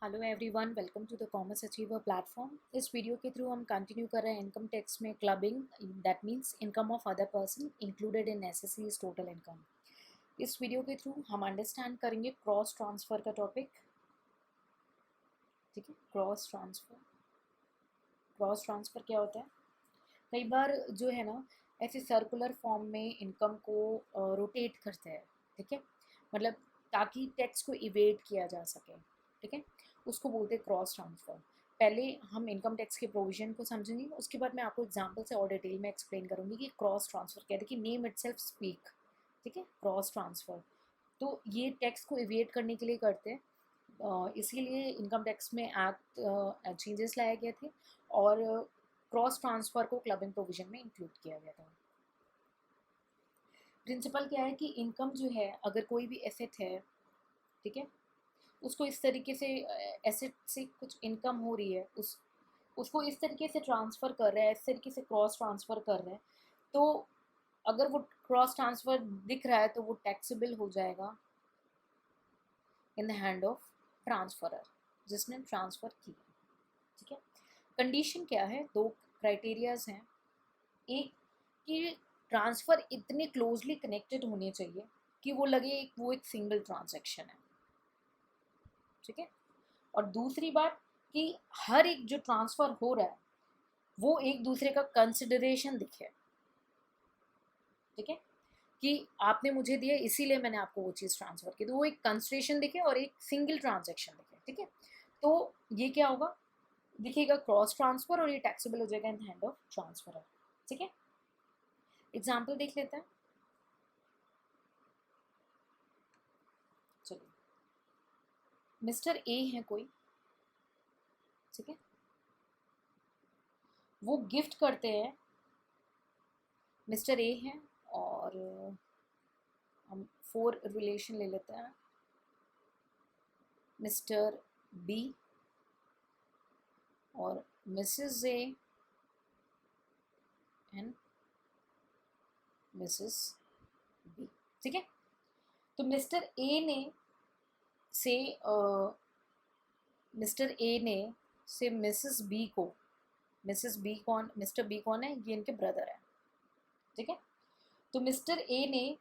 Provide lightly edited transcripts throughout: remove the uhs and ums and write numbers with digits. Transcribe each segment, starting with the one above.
Hello everyone, welcome to the commerce achiever platform. इस video के through हम continue कर रहे हैं इनकम टैक्स में clubbing, that means income of other person included in assessee's total income. इस video के थ्रू हम अंडरस्टैंड करेंगे क्रॉस ट्रांसफ़र का टॉपिक। ठीक है, क्रॉस ट्रांसफ़र क्या होता है? कई बार जो है ना, ऐसे सर्कुलर फॉर्म में इनकम को रोटेट करते हैं। ठीक है, मतलब ताकि टैक्स को इवेट किया जा सके। ठीक है, उसको बोलते हैं क्रॉस ट्रांसफ़र। पहले हम इनकम टैक्स के प्रोविजन को समझेंगे, उसके बाद मैं आपको एग्जांपल से और डिटेल में एक्सप्लेन करूँगी कि क्रॉस ट्रांसफ़र क्या है। देखिए, नेम इटसेल्फ स्पीक। ठीक है, क्रॉस ट्रांसफ़र तो ये टैक्स को इवेट करने के लिए करते हैं। इसीलिए इनकम टैक्स में एक्ट चेंजेस लाए गए थे और क्रॉस ट्रांसफ़र को क्लबिंग प्रोविजन में इंक्लूड किया गया था। प्रिंसिपल क्या है कि इनकम जो है, अगर कोई भी एसेट है, ठीक है, उसको इस तरीके से एसेट से कुछ इनकम हो रही है, उसको इस तरीके से ट्रांसफ़र कर रहा है, इस तरीके से क्रॉस ट्रांसफ़र कर रहा है, तो अगर वो क्रॉस ट्रांसफ़र दिख रहा है तो वो टैक्सेबल हो जाएगा in the hand of transferor, जिसने ट्रांसफ़र किया। ठीक है, कंडीशन क्या है? दो क्राइटेरियाज हैं। एक कि ट्रांसफ़र इतने क्लोजली कनेक्टेड होने चाहिए कि वो लगे वो एक सिंगल ट्रांजैक्शन है। ठीक है, और दूसरी बात कि हर एक जो ट्रांसफ़र हो रहा है वो एक दूसरे का कंसिडरेशन दिखे। ठीक है, कि आपने मुझे दिया इसीलिए मैंने आपको वो चीज़ ट्रांसफ़र की, तो वो एक कंसिडरेशन दिखे और एक सिंगल ट्रांजैक्शन दिखे। ठीक है, तो ये क्या होगा, दिखेगा क्रॉस ट्रांसफ़र और ये टैक्सेबल हो जाएगा in the hand of transferor. ठीक है, एग्जाम्पल देख लेते हैं। चलिए, मिस्टर ए है कोई, ठीक है, वो गिफ्ट करते हैं। मिस्टर ए है और हम 4 रिलेशन ले लेते हैं। मिस्टर बी और Mrs A and Mrs B. ठीक है, तो से मिस्टर ए ने से मिसेस बी को, मिसेस बी कौन, मिस्टर बी कौन है? ये इनके ब्रदर है। ठीक है, तो मिस्टर ए ने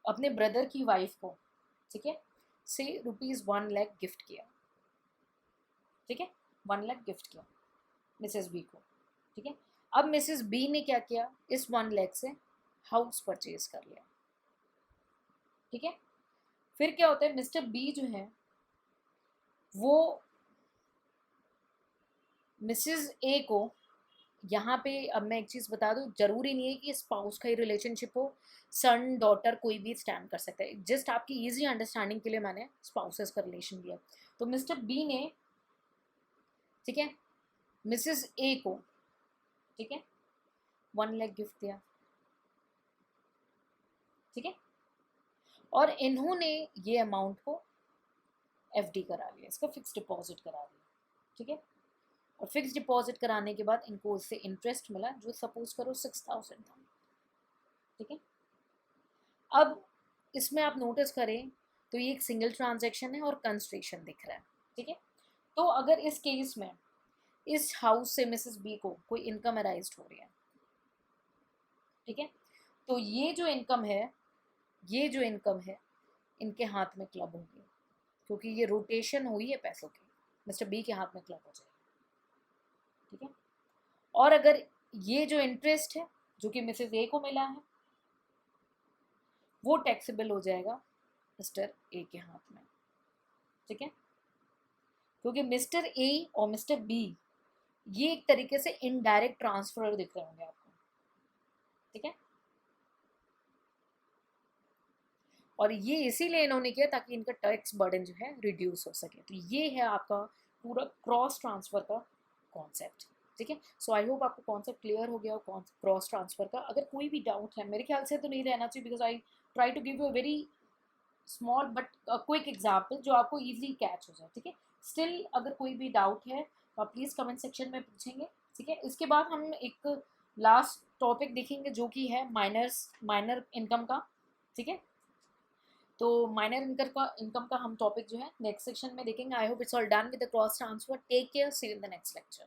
अपने ब्रदर की वाइफ को, ठीक है, से ₹1,00,000 गिफ्ट किया। ठीक है, 1,00,000 गिफ्ट किया मिसेस बी को। ठीक है, अब मिसेस बी ने क्या किया, इस 1,00,000 से हाउस परचेज कर लिया। ठीक है, फिर क्या होता है, मिस्टर बी जो है वो मिसेस ए को, यहाँ पे अब मैं एक चीज़ बता दूँ, ज़रूरी नहीं है कि स्पाउस का ही रिलेशनशिप हो, सन डॉटर कोई भी स्टैंड कर सकता है। जस्ट आपकी इजी अंडरस्टैंडिंग के लिए मैंने स्पाउसेस का रिलेशन दिया। तो मिस्टर बी ने, ठीक है, मिसेस ए को, ठीक है, 1,00,000 गिफ्ट दिया। ठीक है, और इन्होंने ये अमाउंट को एफडी करा लिया, इसका फिक्स डिपॉजिट करा दिया। ठीक है, और फिक्स डिपॉजिट कराने के बाद इनको उससे इंटरेस्ट मिला, जो सपोज करो 6,000 था। ठीक है, अब इसमें आप नोटिस करें तो ये एक सिंगल ट्रांजैक्शन है और कंस्ट्रेशन दिख रहा है। ठीक है, तो अगर इस केस में इस हाउस से मिसेस बी को कोई इनकम अराइज हो रही है, ठीक है, तो ये जो इनकम है इनके हाथ में क्लब होगी, क्योंकि ये रोटेशन हुई है पैसों की, मिस्टर बी के हाथ में क्लब हो जाएगी। ठीक है, और अगर ये जो इंटरेस्ट है जो कि मिसेस ए को मिला है, वो टैक्सेबल हो जाएगा मिस्टर ए के हाथ में। ठीक है, क्योंकि मिस्टर ए और मिस्टर बी ये एक तरीके से इनडायरेक्ट ट्रांसफर दिख रहे होंगे आपको। ठीक है, और ये इसीलिए इन्होंने किया ताकि इनका टैक्स बर्डन जो है रिड्यूस हो सके। तो ये है आपका पूरा क्रॉस ट्रांसफ़र का कॉन्सेप्ट। ठीक है, सो आई होप आपको कॉन्सेप्ट क्लियर हो गया हो क्रॉस ट्रांसफ़र का। अगर कोई भी डाउट है, मेरे ख्याल से तो नहीं रहना चाहिए, because I try to give you a very small but quick example जो आपको ईजिली कैच हो जाए। ठीक है, स्टिल अगर कोई भी डाउट है तो आप प्लीज़ कमेंट सेक्शन में पूछेंगे। ठीक है, इसके बाद हम एक लास्ट टॉपिक देखेंगे जो कि है माइनर इनकम का। ठीक है, तो माइनर इनकम का हम टॉपिक जो है नेक्स्ट सेक्शन में देखेंगे। I hope it's all done with the cross transfer. Take care, see you in the next lecture.